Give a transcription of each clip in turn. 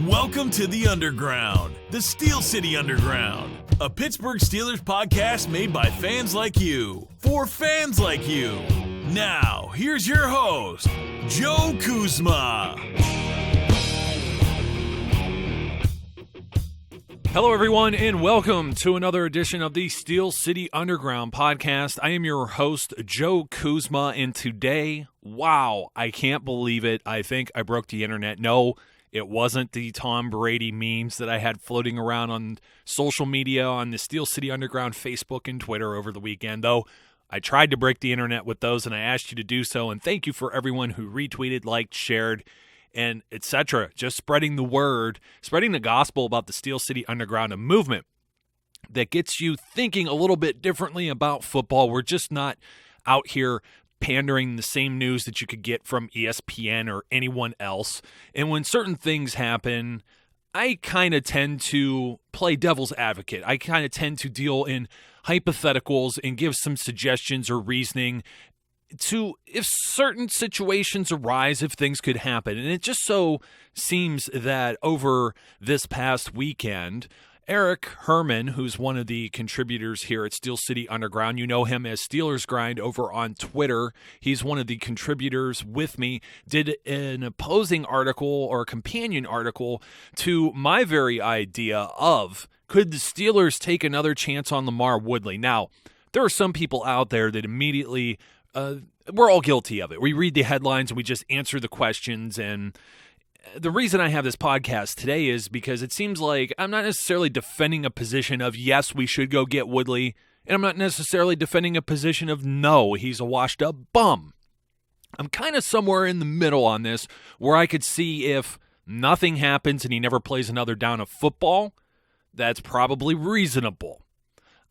Welcome to the Underground, the Steel City Underground, a Pittsburgh Steelers podcast made by fans like you, for fans like you. Now, here's your host, Joe Kuzma. Hello, everyone, and welcome to another edition of the Steel City Underground podcast. I am your host, Joe Kuzma, and today, wow, I can't believe it. I think I broke the internet. No, it wasn't the Tom Brady memes that I had floating around on social media on the Steel City Underground Facebook and Twitter over the weekend, though I tried to break the internet with those, and I asked you to do so, and thank you for everyone who retweeted, liked, shared, and etc. Just spreading the word, spreading the gospel about the Steel City Underground, a movement that gets you thinking a little bit differently about football. We're just not out here pandering the same news that you could get from ESPN or anyone else. And when certain things happen, I kind of tend to play devil's advocate. I kind of tend to deal in hypotheticals and give some suggestions or reasoning to if certain situations arise, if things could happen. And it just so seems that over this past weekend, Eric Herman, who's one of the contributors here at Steel City Underground, you know him as Steelers Grind over on Twitter. He's one of the contributors with me, did an opposing article or a companion article to my very idea of, could the Steelers take another chance on LaMarr Woodley? Now, there are some people out there that immediately, we're all guilty of it. We read the headlines and we just answer the questions, and the reason I have this podcast today is because it seems like I'm not necessarily defending a position of, yes, we should go get Woodley, and I'm not necessarily defending a position of, no, he's a washed-up bum. I'm kind of somewhere in the middle on this, where I could see if nothing happens and he never plays another down of football, that's probably reasonable.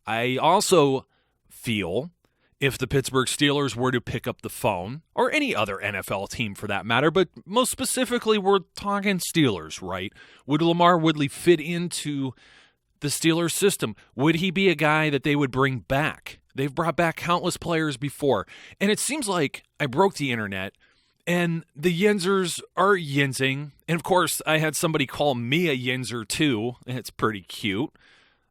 I also feel if the Pittsburgh Steelers were to pick up the phone, or any other NFL team for that matter, but most specifically we're talking Steelers, right? Would LaMarr Woodley fit into the Steelers system? Would he be a guy that they would bring back? They've brought back countless players before. And it seems like I broke the internet, and the Yinzers are yinsing. And of course, I had somebody call me a Yinzer too, and it's pretty cute.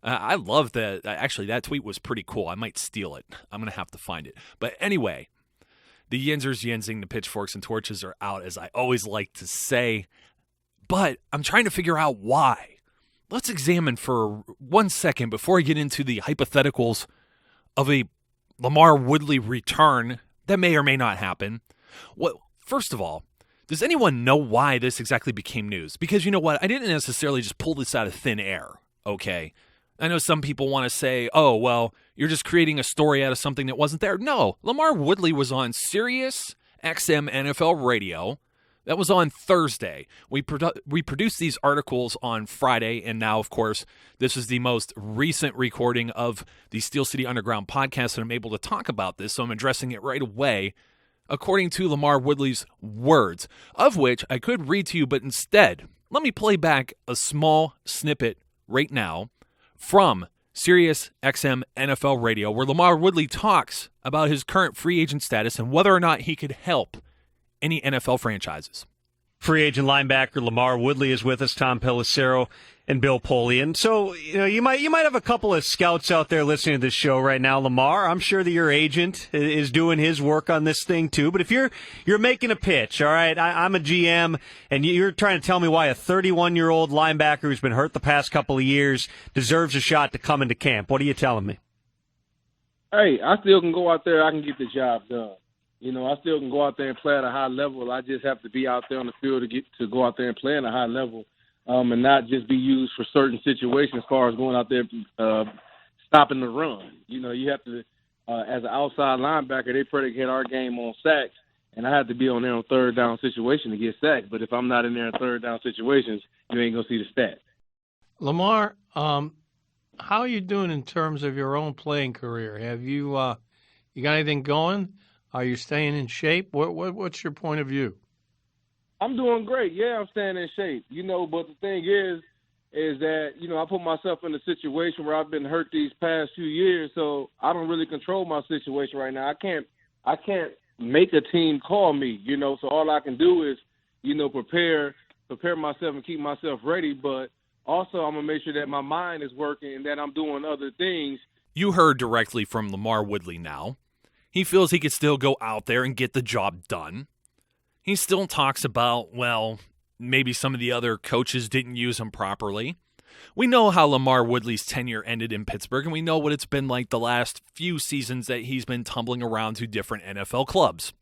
I love that. Actually, that tweet was pretty cool. I might steal it. I'm going to have to find it. But anyway, the Yinzers yinsing, the pitchforks and torches are out, as I always like to say. But I'm trying to figure out why. Let's examine for 1 second before I get into the hypotheticals of a LaMarr Woodley return that may or may not happen. Well, first of all, does anyone know why this exactly became news? Because you know what? I didn't necessarily just pull this out of thin air, okay? I know some people want to say, oh, well, you're just creating a story out of something that wasn't there. No, LaMarr Woodley was on Sirius XM NFL Radio. That was on Thursday. We produced these articles on Friday, and now, of course, this is the most recent recording of the Steel City Underground podcast, and I'm able to talk about this, so I'm addressing it right away, according to LaMarr Woodley's words, of which I could read to you, but instead, let me play back a small snippet right now from Sirius XM NFL Radio, where LaMarr Woodley talks about his current free agent status and whether or not he could help any NFL franchises. Free agent linebacker LaMarr Woodley is with us, Tom Pelissero and Bill Polian. So, you might have a couple of scouts out there listening to this show right now. LaMarr, I'm sure that your agent is doing his work on this thing too. But if you're making a pitch, all right, I'm a GM, and you're trying to tell me why a 31-year-old linebacker who's been hurt the past couple of years deserves a shot to come into camp, what are you telling me? Hey, I still can go out there. I can get the job done. I still can go out there and play at a high level. I just have to be out there on the field to go out there and play at a high level. And not just be used for certain situations as far as going out there stopping the run. You have to, as an outside linebacker, they predicate our game on sacks, and I have to be on there on third down situation to get sacked. But if I'm not in there in third down situations, you ain't going to see the stat. LaMarr, how are you doing in terms of your own playing career? Have you got anything going? Are you staying in shape? What's your point of view? I'm doing great. Yeah, I'm staying in shape. But the thing is that, I put myself in a situation where I've been hurt these past few years, so I don't really control my situation right now. I can't make a team call me, so all I can do is, prepare prepare myself and keep myself ready, but also I'm going to make sure that my mind is working and that I'm doing other things. You heard directly from LaMarr Woodley now. He feels he could still go out there and get the job done. He still talks about, well, maybe some of the other coaches didn't use him properly. We know how LaMarr Woodley's tenure ended in Pittsburgh, and we know what it's been like the last few seasons that he's been tumbling around to different NFL clubs.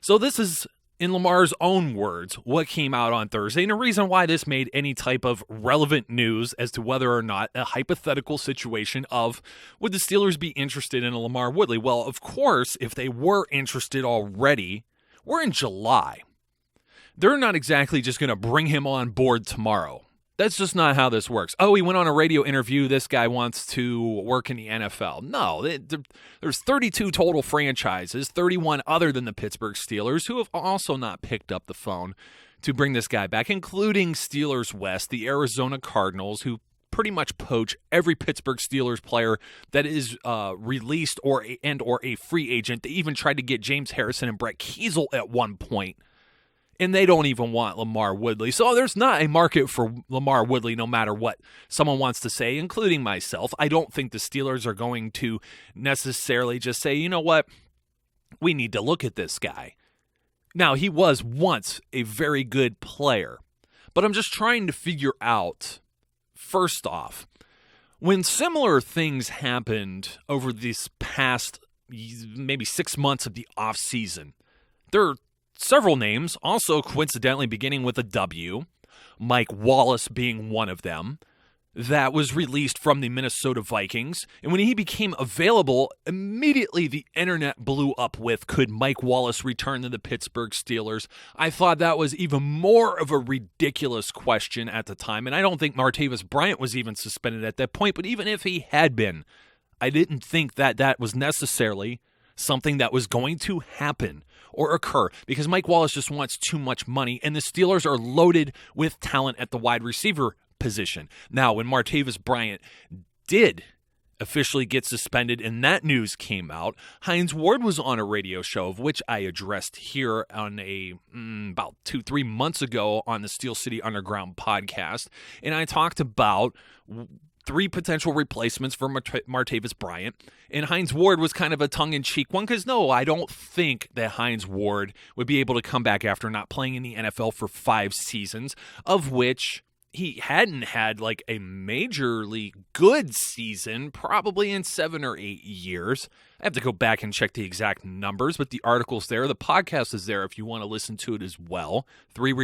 So this is, in LaMarr's own words, what came out on Thursday, and the reason why this made any type of relevant news as to whether or not a hypothetical situation of would the Steelers be interested in a LaMarr Woodley? Well, of course, if they were interested already, we're in July. They're not exactly just going to bring him on board tomorrow. That's just not how this works. Oh, he went on a radio interview. This guy wants to work in the NFL. No, there's 32 total franchises, 31 other than the Pittsburgh Steelers, who have also not picked up the phone to bring this guy back, including Steelers West, the Arizona Cardinals, who pretty much poach every Pittsburgh Steelers player that is released or a free agent. They even tried to get James Harrison and Brett Kiesel at one point. And they don't even want LaMarr Woodley. So there's not a market for LaMarr Woodley no matter what someone wants to say, including myself. I don't think the Steelers are going to necessarily just say, you know what, we need to look at this guy. Now, he was once a very good player. But I'm just trying to figure out, first off, when similar things happened over these past maybe 6 months of the offseason, there are several names, also coincidentally beginning with a W, Mike Wallace being one of them, that was released from the Minnesota Vikings. And when he became available, immediately the internet blew up with, could Mike Wallace return to the Pittsburgh Steelers? I thought that was even more of a ridiculous question at the time. And I don't think Martavis Bryant was even suspended at that point. But even if he had been, I didn't think that that was necessarily something that was going to happen or occur, because Mike Wallace just wants too much money, and the Steelers are loaded with talent at the wide receiver position. Now, when Martavis Bryant did officially get suspended and that news came out, Hines Ward was on a radio show, of which I addressed here on about 2-3 months ago on the Steel City Underground podcast, and I talked about 3 potential replacements for Martavis Bryant, and Hines Ward was kind of a tongue-in-cheek one, because no, I don't think that Hines Ward would be able to come back after not playing in the NFL for 5 seasons, of which he hadn't had like a majorly good season probably in 7 or 8 years. I have to go back and check the exact numbers, but the article's there. The podcast is there if you want to listen to it as well. 3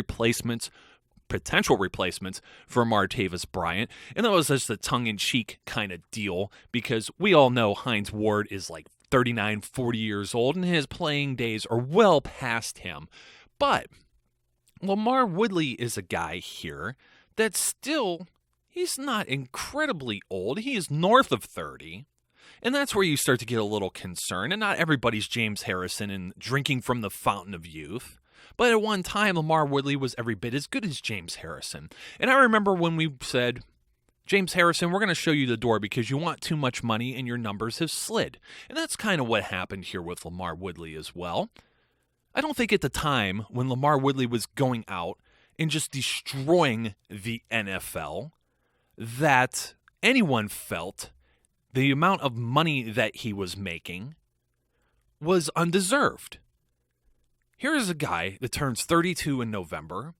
potential replacements for Martavis Bryant. And that was just a tongue-in-cheek kind of deal, because we all know Hines Ward is like 39, 40 years old, and his playing days are well past him. But LaMarr Woodley is a guy here that still, he's not incredibly old. He is north of 30. And that's where you start to get a little concerned. And not everybody's James Harrison and drinking from the fountain of youth. But at one time, LaMarr Woodley was every bit as good as James Harrison. And I remember when we said, James Harrison, we're going to show you the door because you want too much money and your numbers have slid. And that's kind of what happened here with LaMarr Woodley as well. I don't think at the time when LaMarr Woodley was going out and just destroying the NFL that anyone felt the amount of money that he was making was undeserved. Here is a guy that turns 32 in November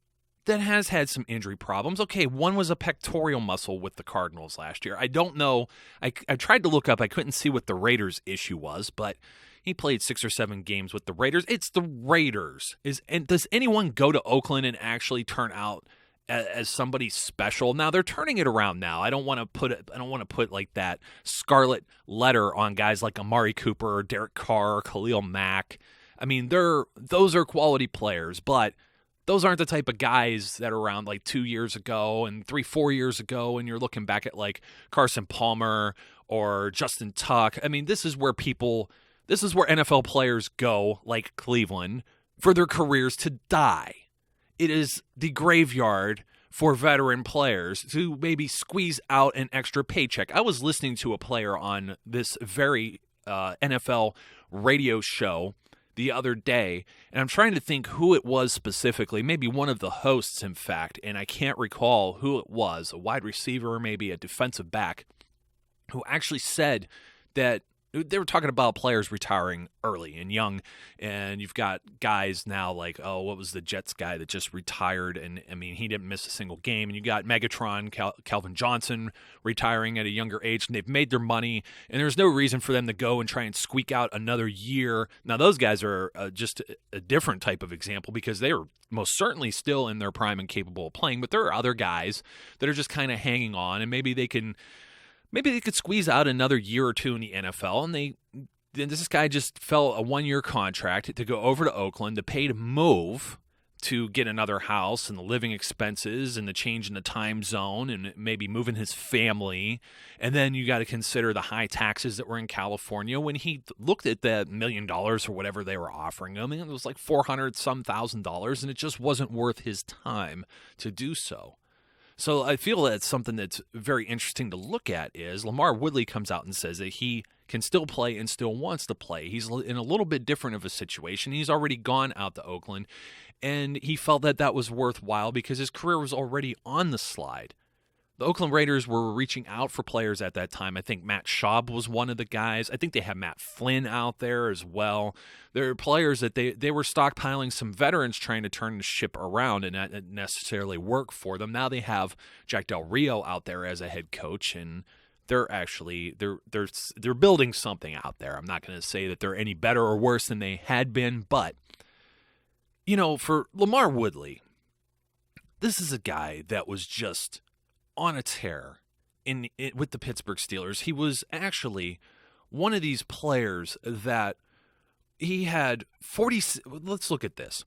that has had some injury problems. Okay, one was a pectoral muscle with the Cardinals last year. I don't know. I tried to look up. I couldn't see what the Raiders' issue was, but he played 6 or 7 games with the Raiders. It's the Raiders. And does anyone go to Oakland and actually turn out as somebody special? Now they're turning it around now. I don't want to put like that scarlet letter on guys like Amari Cooper or Derek Carr or Khalil Mack. I mean, those are quality players, but those aren't the type of guys that are around like 2 years ago and 3-4 years ago, and you're looking back at like Carson Palmer or Justin Tuck. I mean, this is where NFL players go, like Cleveland, for their careers to die. It is the graveyard for veteran players to maybe squeeze out an extra paycheck. I was listening to a player on this very NFL radio show the other day, and I'm trying to think who it was specifically, maybe one of the hosts, in fact, and I can't recall who it was, a wide receiver or maybe a defensive back, who actually said that they were talking about players retiring early and young, and you've got guys now like, what was the Jets guy that just retired? And, I mean, he didn't miss a single game. And you got Megatron, Calvin Johnson retiring at a younger age, and they've made their money, and there's no reason for them to go and try and squeak out another year. Now, those guys are just a different type of example because they are most certainly still in their prime and capable of playing, but there are other guys that are just kind of hanging on, and maybe they could squeeze out another year or two in the NFL, and this guy just fell a 1-year contract to go over to Oakland to pay to move to get another house and the living expenses and the change in the time zone and maybe moving his family. And then you got to consider the high taxes that were in California. When he looked at that $1 million or whatever they were offering him, it was like $400-some thousand, and it just wasn't worth his time to do so. So I feel that's something that's very interesting to look at is LaMarr Woodley comes out and says that he can still play and still wants to play. He's in a little bit different of a situation. He's already gone out to Oakland, and he felt that that was worthwhile because his career was already on the slide. The Oakland Raiders were reaching out for players at that time. I think Matt Schaub was one of the guys. I think they had Matt Flynn out there as well. There are players that they were stockpiling some veterans trying to turn the ship around and not necessarily work for them. Now they have Jack Del Rio out there as a head coach, and they're actually they're building something out there. I'm not going to say that they're any better or worse than they had been, but you know, for LaMarr Woodley, this is a guy that was just on a tear with the Pittsburgh Steelers. He was actually one of these players that he had 40. Let's look at this.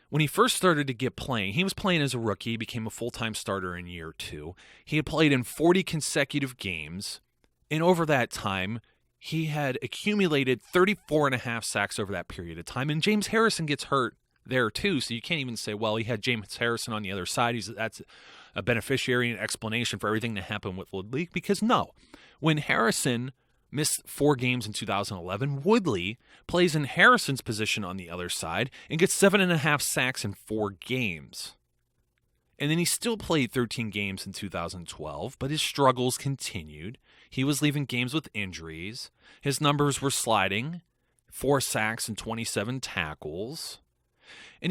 When he first started to get playing, he was playing as a rookie, became a full-time starter in year 2. He had played in 40 consecutive games, and over that time, he had accumulated 34.5 sacks over that period of time, and James Harrison gets hurt there too, so you can't even say, well, he had James Harrison on the other side. That's a beneficiary and explanation for everything that happened with Woodley, because no. When Harrison missed 4 games in 2011, Woodley plays in Harrison's position on the other side and gets 7.5 sacks in 4 games. And then he still played 13 games in 2012, but his struggles continued. He was leaving games with injuries. His numbers were sliding, 4 sacks and 27 tackles. And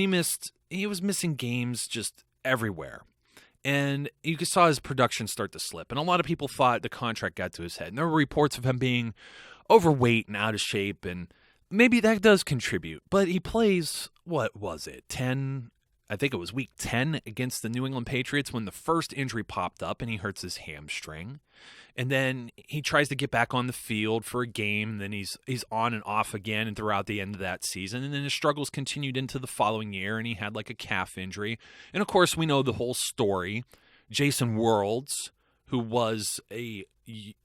he was missing games just everywhere. And you saw his production start to slip. And a lot of people thought the contract got to his head. And there were reports of him being overweight and out of shape. And maybe that does contribute. But he plays, what was it, 10? I think it was week 10 against the New England Patriots when the first injury popped up and he hurts his hamstring. And then he tries to get back on the field for a game. And then he's on and off again and throughout the end of that season. And then his struggles continued into the following year, and he had like a calf injury. And, of course, we know the whole story. Jason Worlds, who was a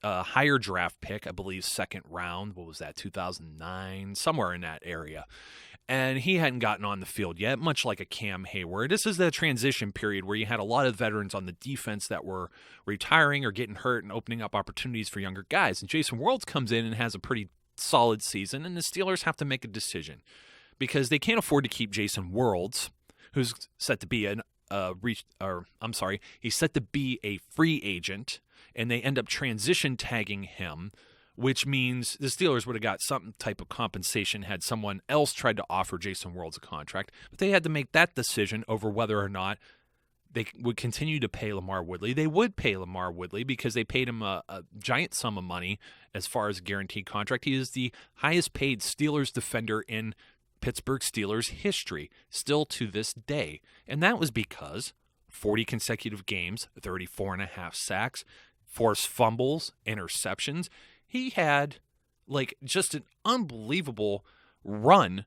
higher draft pick, I believe 2nd round. What was that, 2009? Somewhere in that area. And he hadn't gotten on the field yet, much like a Cam Hayward. This is the transition period where you had a lot of veterans on the defense that were retiring or getting hurt and opening up opportunities for younger guys. And Jason Worlds comes in and has a pretty solid season, and the Steelers have to make a decision because they can't afford to keep Jason Worlds, who's set to be he's set to be a free agent, and they end up transition tagging him, which means the Steelers would have got some type of compensation had someone else tried to offer Jason Worlds a contract. But they had to make that decision over whether or not they would continue to pay LaMarr Woodley. They would pay LaMarr Woodley because they paid him a giant sum of money as far as a guaranteed contract. He is the highest paid Steelers defender in Pittsburgh Steelers history, still to this day. And that was because 40 consecutive games, 34.5 sacks, forced fumbles, interceptions. He had like just an unbelievable run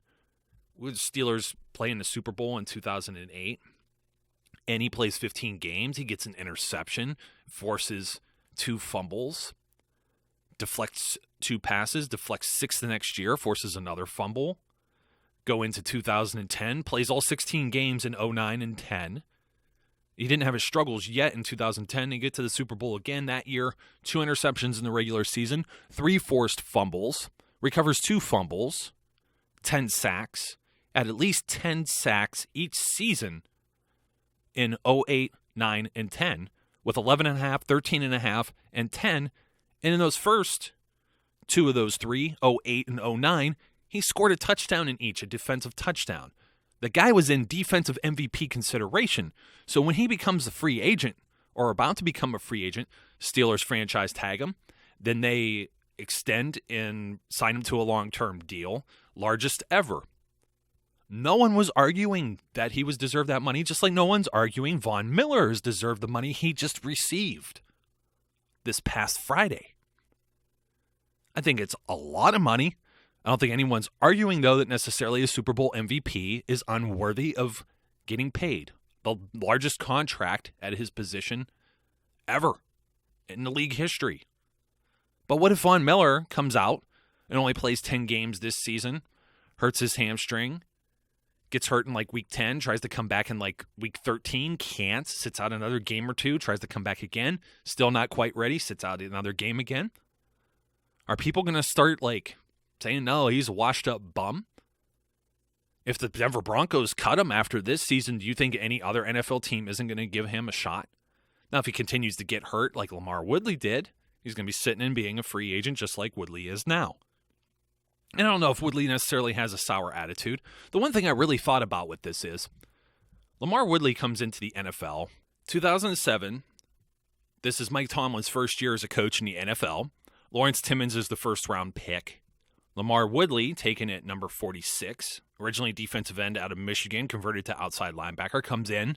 with Steelers playing the Super Bowl in 2008. And he plays 15 games. He gets an interception, forces 2 fumbles, deflects 2 passes, deflects 6 the next year, forces another fumble. Go into 2010, plays all 16 games in 09 and 10. He didn't have his struggles yet in 2010. He get to the Super Bowl again that year. 2 interceptions in the regular season, 3 forced fumbles, recovers 2 fumbles, 10 sacks, at least 10 sacks each season in 08, 9, and 10, with 11.5, 13.5, and 10. And in those first two of those three, 08 and 09, he scored a touchdown in each, a defensive touchdown. The guy was in defensive MVP consideration. So when he becomes a free agent, or about to become a free agent, Steelers franchise tag him. Then they extend and sign him to a long-term deal, largest ever. No one was arguing that he was deserved that money, just like no one's arguing Von Miller has deserved the money he just received this past Friday. I think it's a lot of money. I don't think anyone's arguing, though, that necessarily a Super Bowl MVP is unworthy of getting paid. The largest contract at his position ever in the league history. But what if Von Miller comes out and only plays 10 games this season, hurts his hamstring, gets hurt in like week 10, tries to come back in like week 13, can't, sits out another game or two, tries to come back again, still not quite ready, sits out another game again? Are people going to start like saying, no, he's a washed up bum? If the Denver Broncos cut him after this season, do you think any other NFL team isn't going to give him a shot? Now, if he continues to get hurt like LaMarr Woodley did, he's going to be sitting and being a free agent just like Woodley is now. And I don't know if Woodley necessarily has a sour attitude. The one thing I really thought about with this is LaMarr Woodley comes into the NFL 2007. This is Mike Tomlin's first year as a coach in the NFL. Lawrence Timmons is the first-round pick. LaMarr Woodley, taken at number 46, originally defensive end out of Michigan, converted to outside linebacker, comes in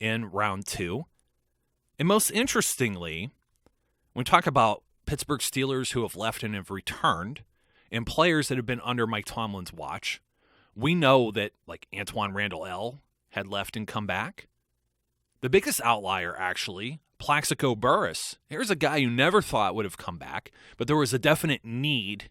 round 2. And most interestingly, when we talk about Pittsburgh Steelers who have left and have returned, and players that have been under Mike Tomlin's watch, we know that like Antoine Randall had left and come back. The biggest outlier, actually, Plaxico Burress. Here's a guy you never thought would have come back, but there was a definite need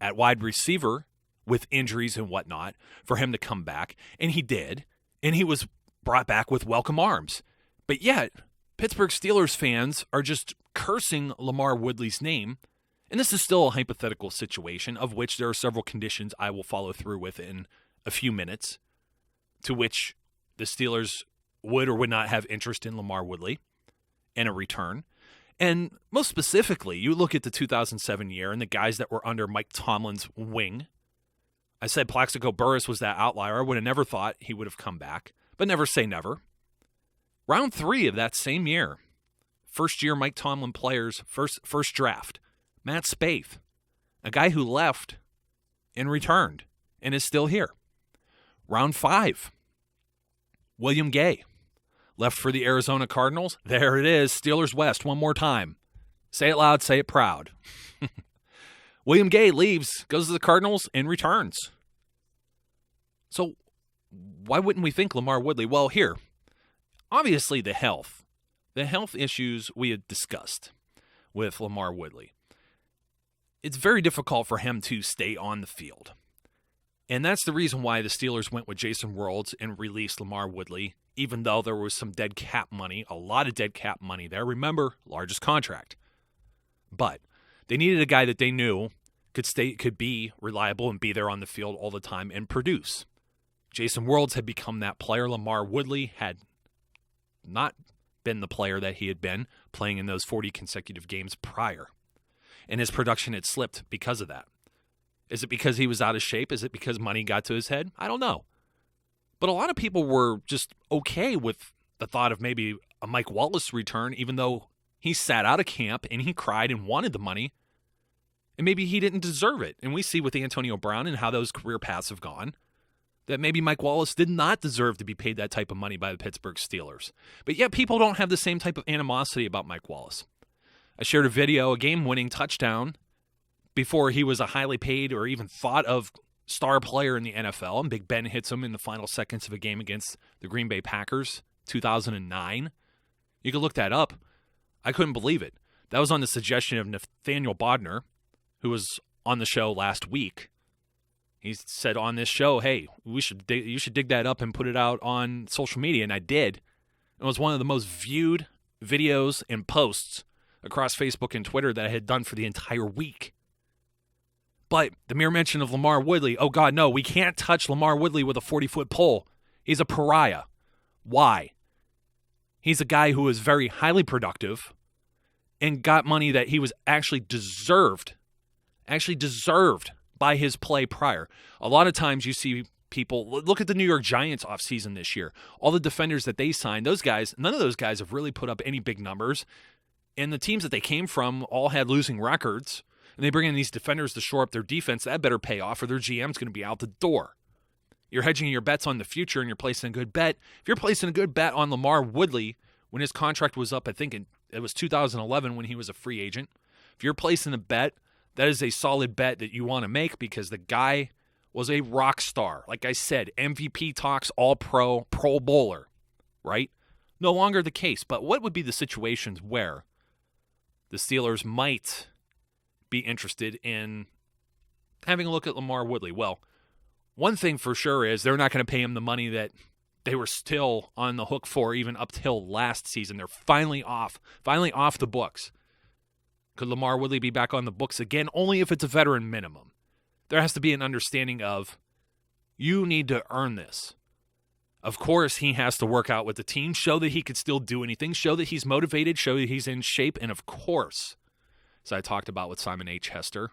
at wide receiver with injuries and whatnot for him to come back, and he did, and he was brought back with welcome arms. But yet, Pittsburgh Steelers fans are just cursing LaMarr Woodley's name, and this is still a hypothetical situation of which there are several conditions I will follow through with in a few minutes, to which the Steelers would or would not have interest in LaMarr Woodley and a return. And most specifically, you look at the 2007 year and the guys that were under Mike Tomlin's wing. I said Plaxico Burress was that outlier. I would have never thought he would have come back, but never say never. Round 3 of that same year, first-year Mike Tomlin players, first draft, Matt Spaeth, a guy who left and returned and is still here. Round 5, William Gay, left for the Arizona Cardinals. There it is, Steelers West, one more time. Say it loud, say it proud. William Gay leaves, goes to the Cardinals, and returns. So why wouldn't we think LaMarr Woodley? Well, here, obviously the health issues we had discussed with LaMarr Woodley. It's very difficult for him to stay on the field. And that's the reason why the Steelers went with Jason Worlds and released LaMarr Woodley, even though there was some dead cap money, a lot of dead cap money there. Remember, largest contract. But they needed a guy that they knew could be reliable and be there on the field all the time and produce. Jason Worlds had become that player. LaMarr Woodley had not been the player that he had been playing in those 40 consecutive games prior. And his production had slipped because of that. Is it because he was out of shape? Is it because money got to his head? I don't know. But a lot of people were just okay with the thought of maybe a Mike Wallace return, even though he sat out of camp and he cried and wanted the money. And maybe he didn't deserve it. And we see with Antonio Brown and how those career paths have gone, that maybe Mike Wallace did not deserve to be paid that type of money by the Pittsburgh Steelers. But yet people don't have the same type of animosity about Mike Wallace. I shared a video, a game-winning touchdown, before he was a highly paid or even thought of star player in the NFL, and Big Ben hits him in the final seconds of a game against the Green Bay Packers, 2009. You can look that up. I couldn't believe it. That was on the suggestion of Nathaniel Bodner, who was on the show last week. He said on this show, hey, you should dig that up and put it out on social media, and I did. It was one of the most viewed videos and posts across Facebook and Twitter that I had done for the entire week. But the mere mention of LaMarr Woodley, oh God, no, we can't touch LaMarr Woodley with a 40-foot pole. He's a pariah. Why? He's a guy who is very highly productive and got money that he was actually deserved by his play prior. A lot of times you see people, look at the New York Giants offseason this year. All the defenders that they signed, those guys, none of those guys have really put up any big numbers. And the teams that they came from all had losing records. And they bring in these defenders to shore up their defense. That better pay off or their GM's going to be out the door. You're hedging your bets on the future and you're placing a good bet. If you're placing a good bet on LaMarr Woodley when his contract was up, I think it was 2011 when he was a free agent. If you're placing a bet, that is a solid bet that you want to make because the guy was a rock star. Like I said, MVP talks, all-pro, Pro Bowler, right? No longer the case. But what would be the situations where the Steelers might be interested in having a look at LaMarr Woodley? Well, one thing for sure is they're not going to pay him the money that they were still on the hook for even up till last season. They're finally off the books. Could LaMarr Woodley be back on the books again? Only if it's a veteran minimum. There has to be an understanding of you need to earn this. Of course, he has to work out with the team, show that he could still do anything, show that he's motivated, show that he's in shape, and of course, as I talked about with Simon H. Hester,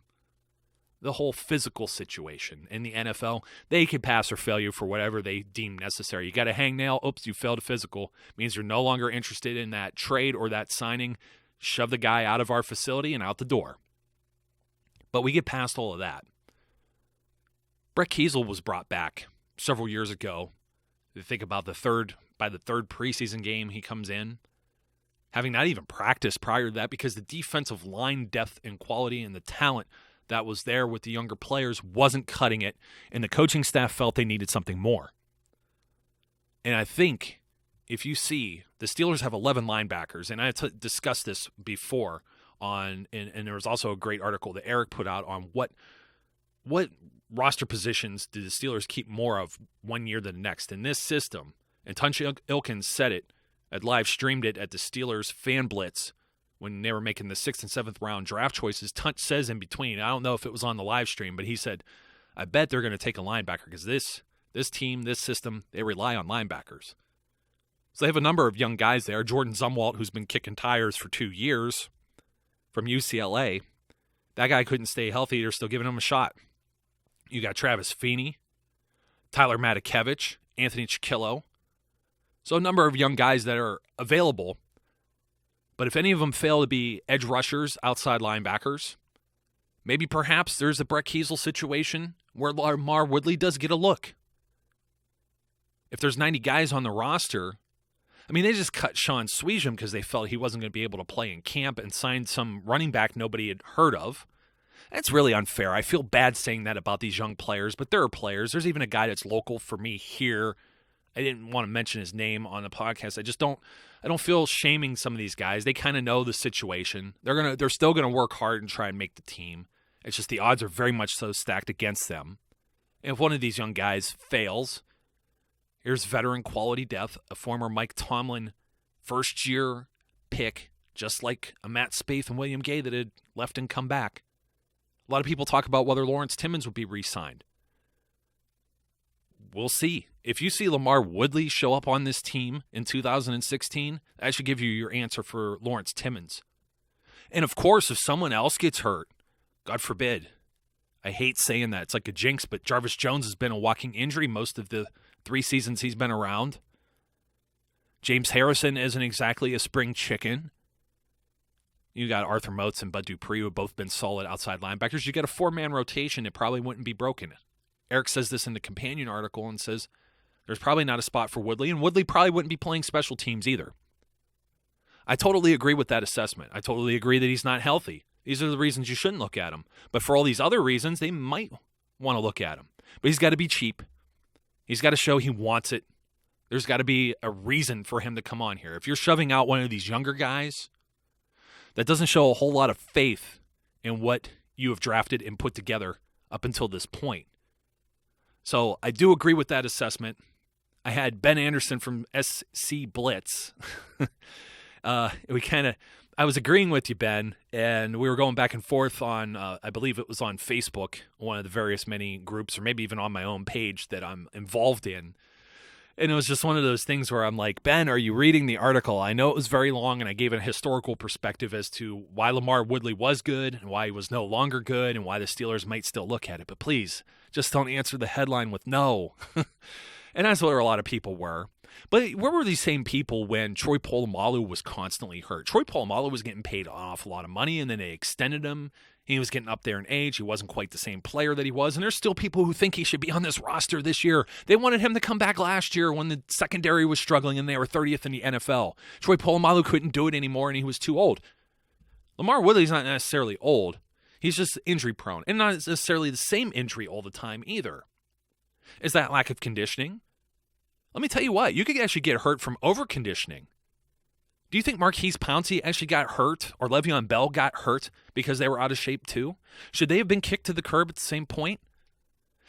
the whole physical situation in the NFL, they can pass or fail you for whatever they deem necessary. You got a hangnail, oops, you failed a physical, means you're no longer interested in that trade or that signing. Shove the guy out of our facility and out the door. But we get past all of that. Brett Kiesel was brought back several years ago. You think about by the third preseason game he comes in, having not even practiced prior to that because the defensive line depth and quality and the talent that was there with the younger players wasn't cutting it, and the coaching staff felt they needed something more. And I think if you see, the Steelers have 11 linebackers, and I discussed this before and there was also a great article that Eric put out on what roster positions do the Steelers keep more of one year than the next. In this system, and Tunch Ilkins said it, had live streamed it at the Steelers Fan Blitz when they were making the 6th and 7th round draft choices. Tunch says in between, I don't know if it was on the live stream, but he said, I bet they're going to take a linebacker because this team, this system, they rely on linebackers. So they have a number of young guys there. Jordan Zumwalt, who's been kicking tires for 2 years from UCLA. That guy couldn't stay healthy. They're still giving him a shot. You got Travis Feeney, Tyler Matakevich, Anthony Chiquillo. So a number of young guys that are available. But if any of them fail to be edge rushers, outside linebackers, maybe perhaps there's a Brett Kiesel situation where LaMarr Woodley does get a look. If there's 90 guys on the roster, I mean, they just cut Sean Sweesham because they felt he wasn't going to be able to play in camp and signed some running back nobody had heard of. That's really unfair. I feel bad saying that about these young players, but there are players. There's even a guy that's local for me here. I didn't want to mention his name on the podcast. I don't feel shaming some of these guys. They kind of know the situation. They're still gonna work hard and try and make the team. It's just the odds are very much so stacked against them. And if one of these young guys fails, here's veteran quality depth, a former Mike Tomlin first-year pick, just like a Matt Spaeth and William Gay that had left and come back. A lot of people talk about whether Lawrence Timmons would be re-signed. We'll see. If you see LaMarr Woodley show up on this team in 2016, that should give you your answer for Lawrence Timmons. And, of course, if someone else gets hurt, God forbid, I hate saying that. It's like a jinx, but Jarvis Jones has been a walking injury most of the 3 seasons he's been around. James Harrison isn't exactly a spring chicken. You got Arthur Moats and Bud Dupree, who have both been solid outside linebackers. You got a 4-man rotation. It probably wouldn't be broken. Eric says this in the companion article and says there's probably not a spot for Woodley, and Woodley probably wouldn't be playing special teams either. I totally agree with that assessment. I totally agree that he's not healthy. These are the reasons you shouldn't look at him. But for all these other reasons, they might want to look at him. But he's got to be cheap. He's got to show he wants it. There's got to be a reason for him to come on here. If you're shoving out one of these younger guys, that doesn't show a whole lot of faith in what you have drafted and put together up until this point. So I do agree with that assessment. I had Ben Anderson from SC Blitz. I I was agreeing with you, Ben, and we were going back and forth on, I believe it was on Facebook, one of the various many groups, or maybe even on my own page that I'm involved in. And it was just one of those things where I'm like, Ben, are you reading the article? I know it was very long, and I gave a historical perspective as to why LaMarr Woodley was good and why he was no longer good and why the Steelers might still look at it. But please, just don't answer the headline with no. And that's what a lot of people were. But where were these same people when Troy Polamalu was constantly hurt? Troy Polamalu was getting paid an awful lot of money, and then they extended him. He was getting up there in age. He wasn't quite the same player that he was. And there's still people who think he should be on this roster this year. They wanted him to come back last year when the secondary was struggling and they were 30th in the NFL. Troy Polamalu couldn't do it anymore, and he was too old. LaMarr Woodley's not necessarily old. He's just injury prone, and not necessarily the same injury all the time either. Is that lack of conditioning? Let me tell you what, you could actually get hurt from over-conditioning. Do you think Marquise Pouncey actually got hurt, or Le'Veon Bell got hurt because they were out of shape too? Should they have been kicked to the curb at the same point?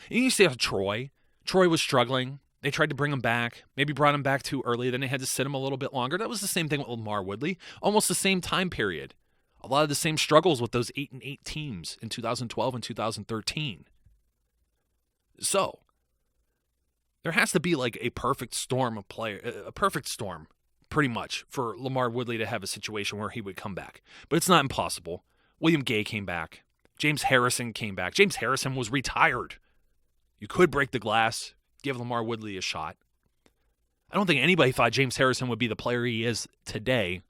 And you see how Troy was struggling. They tried to bring him back, maybe brought him back too early, then they had to sit him a little bit longer. That was the same thing with LaMarr Woodley, almost the same time period. A lot of the same struggles with those 8-8 teams in 2012 and 2013. So, there has to be like a perfect storm of pretty much, for LaMarr Woodley to have a situation where he would come back. But it's not impossible. William Gay came back. James Harrison came back. James Harrison was retired. You could break the glass, give LaMarr Woodley a shot. I don't think anybody thought James Harrison would be the player he is today,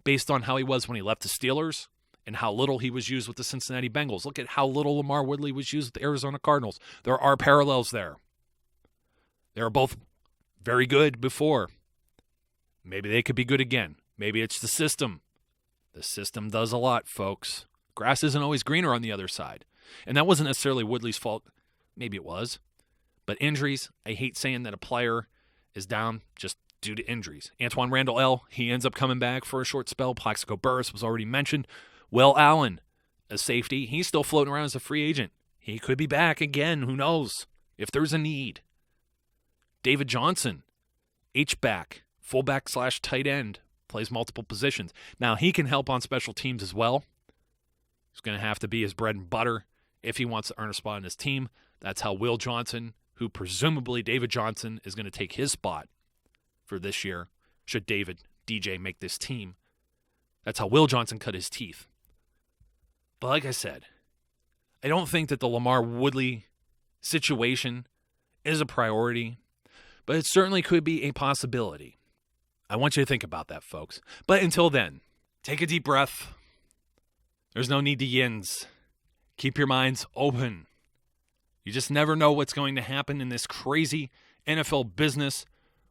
based on how he was when he left the Steelers and how little he was used with the Cincinnati Bengals. Look at how little LaMarr Woodley was used with the Arizona Cardinals. There are parallels there. They were both very good before. Maybe they could be good again. Maybe it's the system. The system does a lot, folks. Grass isn't always greener on the other side. And that wasn't necessarily Woodley's fault. Maybe it was. But injuries, I hate saying that a player is down just due to injuries. Antoine Randall L., he ends up coming back for a short spell. Plaxico Burress was already mentioned. Will Allen, a safety, he's still floating around as a free agent. He could be back again. Who knows? If there's a need. David Johnson, H-back. Fullback / tight end, plays multiple positions. Now, he can help on special teams as well. It's going to have to be his bread and butter if he wants to earn a spot on his team. That's how Will Johnson, who presumably David Johnson is going to take his spot for this year, should DJ make this team. That's how Will Johnson cut his teeth. But like I said, I don't think that the LaMarr Woodley situation is a priority, but it certainly could be a possibility. I want you to think about that, folks. But until then, take a deep breath. There's no need to yins. Keep your minds open. You just never know what's going to happen in this crazy NFL business.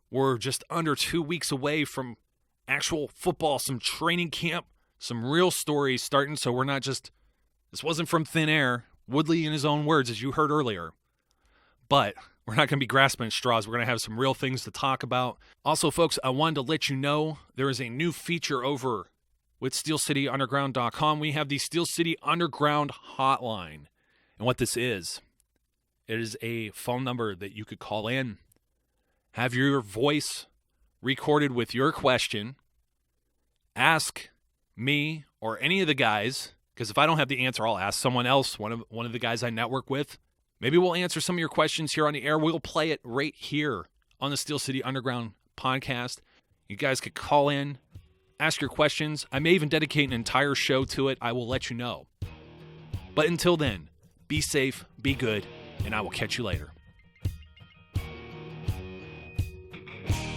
We're just under 2 weeks away from actual football, some training camp, some real stories starting. So we're not just, this wasn't from thin air. Woodley, in his own words, as you heard earlier. But we're not going to be grasping at straws. We're going to have some real things to talk about. Also, folks, I wanted to let you know there is a new feature over with SteelCityUnderground.com. We have the Steel City Underground Hotline. And what this is, it is a phone number that you could call in, have your voice recorded with your question, ask me or any of the guys, because if I don't have the answer, I'll ask someone else, one of the guys I network with. Maybe we'll answer some of your questions here on the air. We'll play it right here on the Steel City Underground podcast. You guys could call in, ask your questions. I may even dedicate an entire show to it. I will let you know. But until then, be safe, be good, and I will catch you later.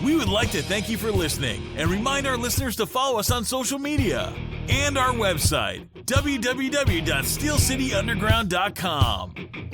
We would like to thank you for listening and remind our listeners to follow us on social media and our website, www.steelcityunderground.com.